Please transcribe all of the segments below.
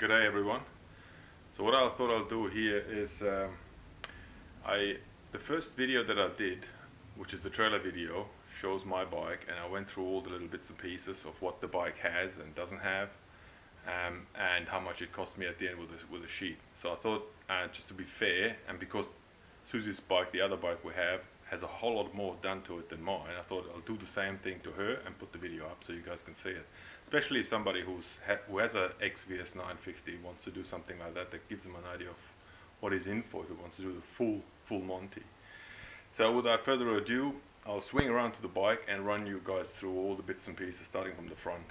G'day everyone. So what I thought I'll do here is the first video that I did, which is the trailer video, shows my bike, and I went through all the little bits and pieces of what the bike has and doesn't have, and how much it cost me at the end with a sheet. So I thought, just to be fair, and because Suzy's bike, the other bike we have, has a whole lot more done to it than mine, I thought I'll do the same thing to her and put the video up so you guys can see it. Especially if somebody who has a XVS 950 wants to do something like that, that gives them an idea of what he's in for, if he wants to do the full Monty. So without further ado, I'll swing around to the bike and run you guys through all the bits and pieces, starting from the front.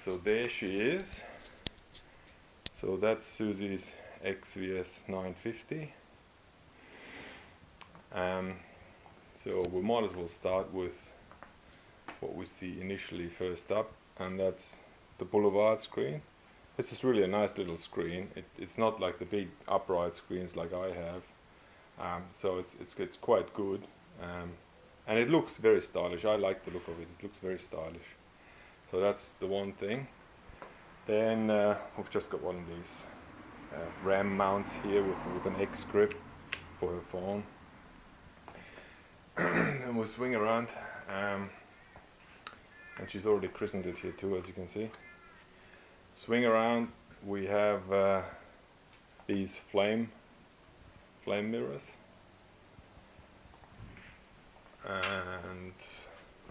So there she is. So that's Suzy's XVS 950. So we might as well start with what we see initially first up, and that's the Boulevard screen. This is really a nice little screen. It's not like the big upright screens like I have, so it's quite good, and it looks very stylish. I like the look of it. It looks very stylish. So that's the one thing. Then we've just got one of these RAM mounts here with an X grip for her phone. And we'll swing around, and she's already christened it here too, as you can see. Swing around, we have these flame mirrors, and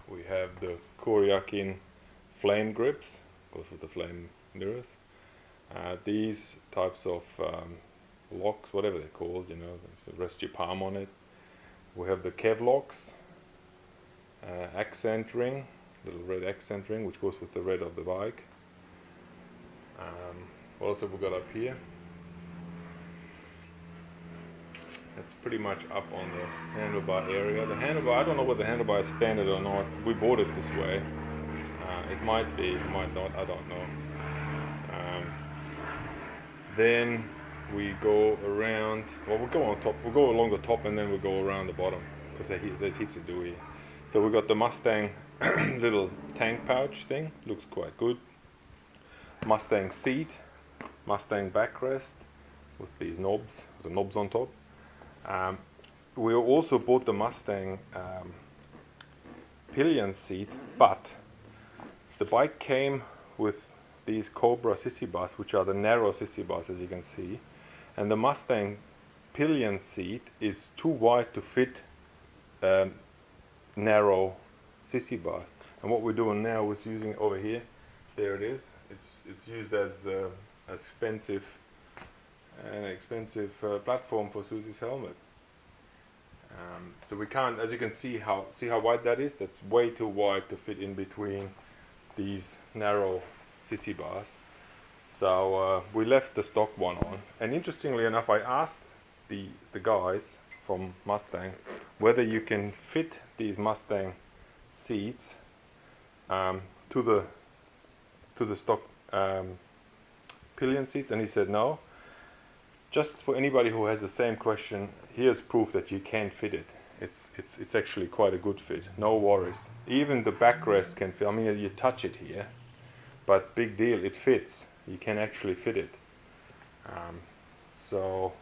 we have the Koryakin flame grips, goes with the flame mirrors. These types of locks, whatever they're called, you know, so rest your palm on it. We have the Kev locks, accent ring, little red accent ring, which goes with the red of the bike. What else have we got up here? That's pretty much up on the handlebar area. The handlebar, I don't know whether the handlebar is standard or not. We bought it this way. It might be, it might not, I don't know. Then we go around, well, we'll go on top, we'll go along the top and then we'll go around the bottom, because there's heaps to do here. So we've got the Mustang little tank pouch thing, looks quite good. Mustang seat, Mustang backrest with these knobs, the knobs on top. We also bought the Mustang pillion seat, but the bike came with these Cobra sissy bars, which are the narrow sissy bars, as you can see, and the Mustang pillion seat is too wide to fit narrow sissy bars. And what we're doing now is using over here, there it is, it's used as an expensive platform for Suzy's helmet. So we can't, as you can see how wide that is, that's way too wide to fit in between these narrow sissy bars. So we left the stock one on, and interestingly enough, I asked the guys from Mustang whether you can fit these Mustang seats to the stock pillion seats, and he said no. Just for anybody who has the same question, here's proof that you can fit it. It's actually quite a good fit, no worries. Even the backrest can fit. I mean, you touch it here, but big deal, it fits. You can actually fit it. So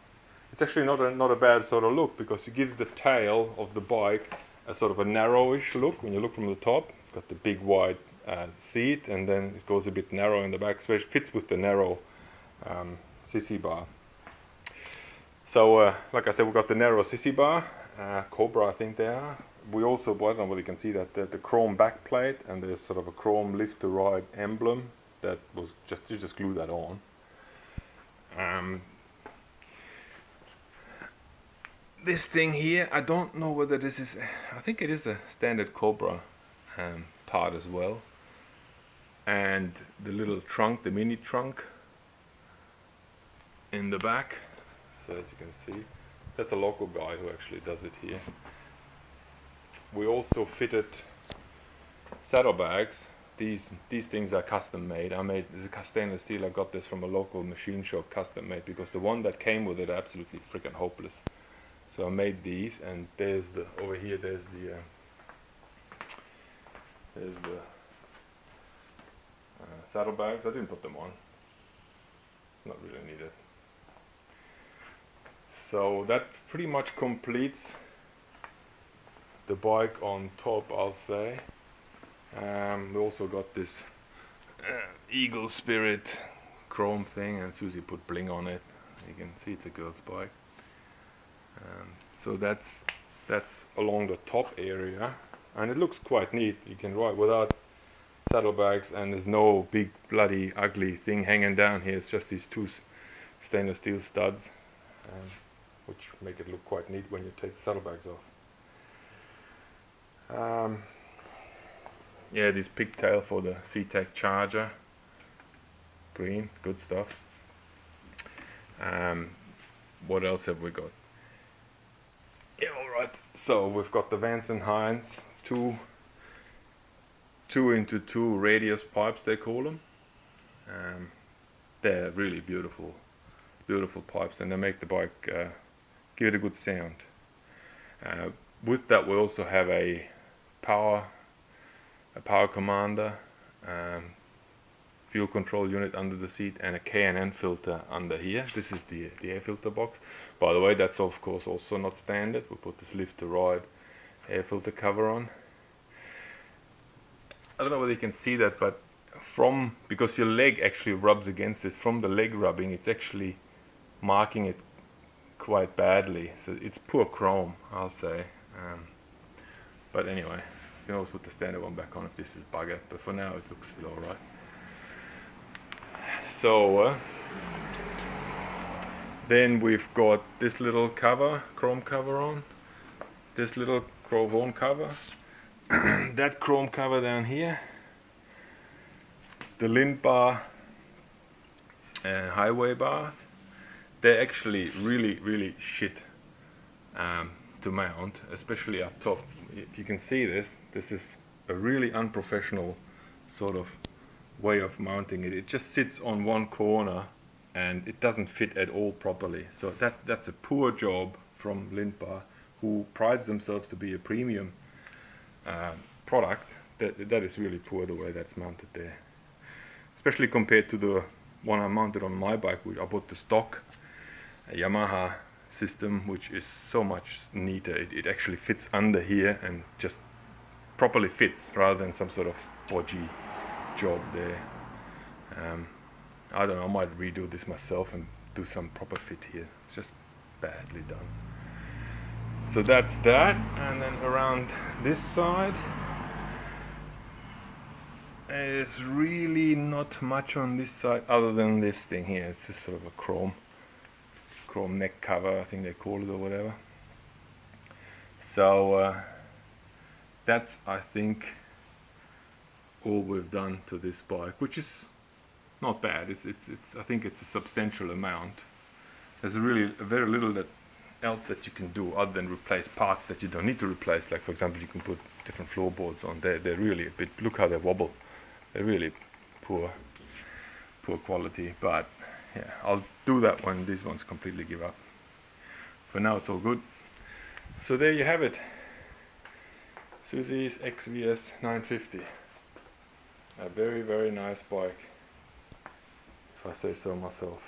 it's actually not a bad sort of look, because it gives the tail of the bike a sort of a narrowish look. When you look from the top, it's got the big wide seat, and then it goes a bit narrow in the back, so it fits with the narrow sissy bar. So like I said, we've got the narrow sissy bar, Cobra I think they are. We also bought, I don't know whether you can see that, the chrome back plate, and there's sort of a chrome lift to ride emblem that was you just glue that on. This thing here, I don't know whether this is, I think it is a standard Cobra part as well. And the little trunk, the mini trunk in the back. So as you can see, that's a local guy who actually does it here. We also fitted saddlebags. These things are custom made. This is a stainless steel. I got this from a local machine shop, custom made, because the one that came with it absolutely freaking hopeless. So I made these, and there's the over here. There's the saddlebags. I didn't put them on, not really needed. So that pretty much completes the bike on top, I'll say. We also got this Eagle Spirit chrome thing, and Suzy put bling on it. You can see it's a girl's bike. So that's along the top area, and it looks quite neat. You can ride without saddlebags, and there's no big bloody ugly thing hanging down here. It's just these two stainless steel studs, which make it look quite neat when you take the saddlebags off. Yeah, this pigtail for the C-Tech charger, green, good stuff. What else have we got? Yeah, alright, so we've got the Vance & Hines 2x2 radius pipes, they call them. They're really beautiful pipes, and they make the bike give it a good sound. With that we also have a power commander, fuel control unit under the seat, and a K&N filter under here. This is the air filter box. By the way, that's of course also not standard. We put this lift to ride air filter cover on. I don't know whether you can see that, but because your leg actually rubs against this, from the leg rubbing, it's actually marking it quite badly. So it's poor chrome, I'll say. But anyway, you can always put the standard one back on if this is buggered, but for now it looks still alright. So then we've got this little cover, chrome cover on, this little chrome cover, that chrome cover down here, the lint bar highway bars. They're actually really shit to mount, especially up top. If you can see this is a really unprofessional sort of way of mounting it. It just sits on one corner and it doesn't fit at all properly. So that's a poor job from Lindbar, who prides themselves to be a premium product. That is really poor the way that's mounted there, especially compared to the one I mounted on my bike. I bought the stock Yamaha system, which is so much neater. It actually fits under here and just properly fits, rather than some sort of podgy job there. I don't know, I might redo this myself and do some proper fit here. It's just badly done. So that's that, and then around this side there's really not much on this side other than this thing here. It's just sort of a chrome neck cover, I think they call it, or whatever. So that's, I think, all we've done to this bike, which is not bad. It's I think it's a substantial amount. There's really very little else that you can do other than replace parts that you don't need to replace. Like, for example, you can put different floorboards on. They're really a bit, look how they wobble. They're really poor quality, but yeah, I'll do that when these ones completely give up. For now it's all good. So there you have it, Suzy's XVS 950. A very nice bike, if I say so myself.